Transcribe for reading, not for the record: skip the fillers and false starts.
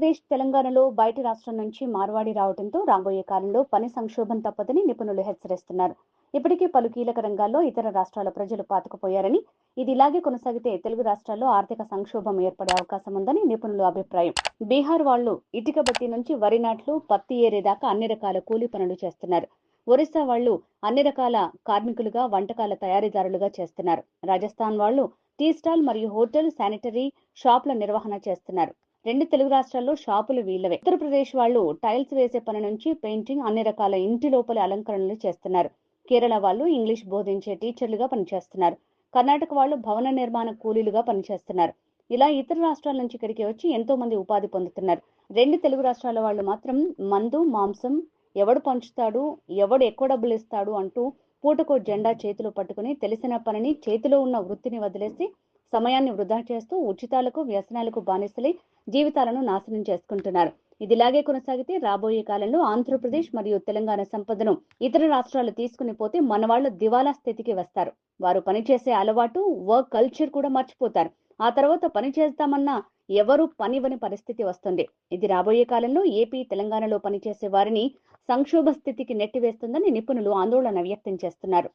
ఆంధ్రప్రదేశ్, తెలంగాణలో బయటి రాష్ట్రం నుంచి మార్వాడి రావడంతో రాబోయే కాలంలో పని సంక్షోభం తప్పదని నిపుణులు హెచ్చరిస్తున్నారు. ఇప్పటికే పలు కీలక రంగాల్లో ఇతర రాష్ట్రాల ప్రజలు పాతుకుపోయారని, ఇది ఇలాగే కొనసాగితే తెలుగు రాష్ట్రాల్లో ఆర్థిక సంక్షోభం ఏర్పడే అవకాశం ఉందని నిపుణుల అభిప్రాయం. బీహార్ వాళ్లు ఇటుక బట్టి నుంచి వరి నాట్లు, పత్తి ఏరేదాకా అన్ని రకాల కూలీ పనులు చేస్తున్నారు. ఒరిస్సా వాళ్లు అన్ని రకాల కార్మికులుగా, వంటకాల తయారీదారులుగా చేస్తున్నారు. రాజస్థాన్ వాళ్లు టీ స్టాల్ మరియు హోటల్, శానిటరీ షాపుల నిర్వహణ చేస్తున్నారు. రెండు తెలుగు రాష్ట్రాల్లో షాపులు వీళ్లవే. ఉత్తరప్రదేశ్ వాళ్లు టైల్స్ వేసే పని నుంచి పెయింటింగ్, అన్ని రకాల ఇంటి లోపలి అలంకరణలు చేస్తున్నారు. కేరళ వాళ్లు ఇంగ్లీష్ బోధించే టీచర్లుగా పనిచేస్తున్నారు. కర్ణాటక వాళ్లు భవన నిర్మాణ కూలీలుగా పనిచేస్తున్నారు. ఇలా ఇతర రాష్ట్రాల నుంచి ఇక్కడికి వచ్చి ఎంతో మంది ఉపాధి పొందుతున్నారు. రెండు తెలుగు రాష్ట్రాల వాళ్లు మాత్రం మందు, మాంసం ఎవడు పంచుతాడు, ఎవడు ఎక్కువ డబ్బులు ఇస్తాడు అంటూ పూటకో జెండా చేతిలో పట్టుకుని తెలిసిన పనిని, చేతిలో ఉన్న వృత్తిని వదిలేసి సమయాన్ని వృధా చేస్తూ ఉచితాలకు, వ్యసనాలకు బానిసలై జీవితాలను నాశనం చేసుకుంటున్నారు. ఇదిలాగే కొనసాగితే రాబోయే కాలంలో ఆంధ్రప్రదేశ్ మరియు తెలంగాణ సంపదను ఇతర రాష్ట్రాలు తీసుకుని పోతే మనవాళ్లు దివాలా స్థితికి వస్తారు. వారు పనిచేసే అలవాటు, వర్క్ కల్చర్ కూడా మర్చిపోతారు. ఆ తర్వాత పని చేస్తామన్నా ఎవరూ పనివ్వని పరిస్థితి వస్తుంది. ఇది రాబోయే కాలంలో ఏపీ, తెలంగాణలో పనిచేసే వారిని సంక్షోభ స్థితికి నెట్టివేస్తుందని నిపుణులు ఆందోళన వ్యక్తం చేస్తున్నారు.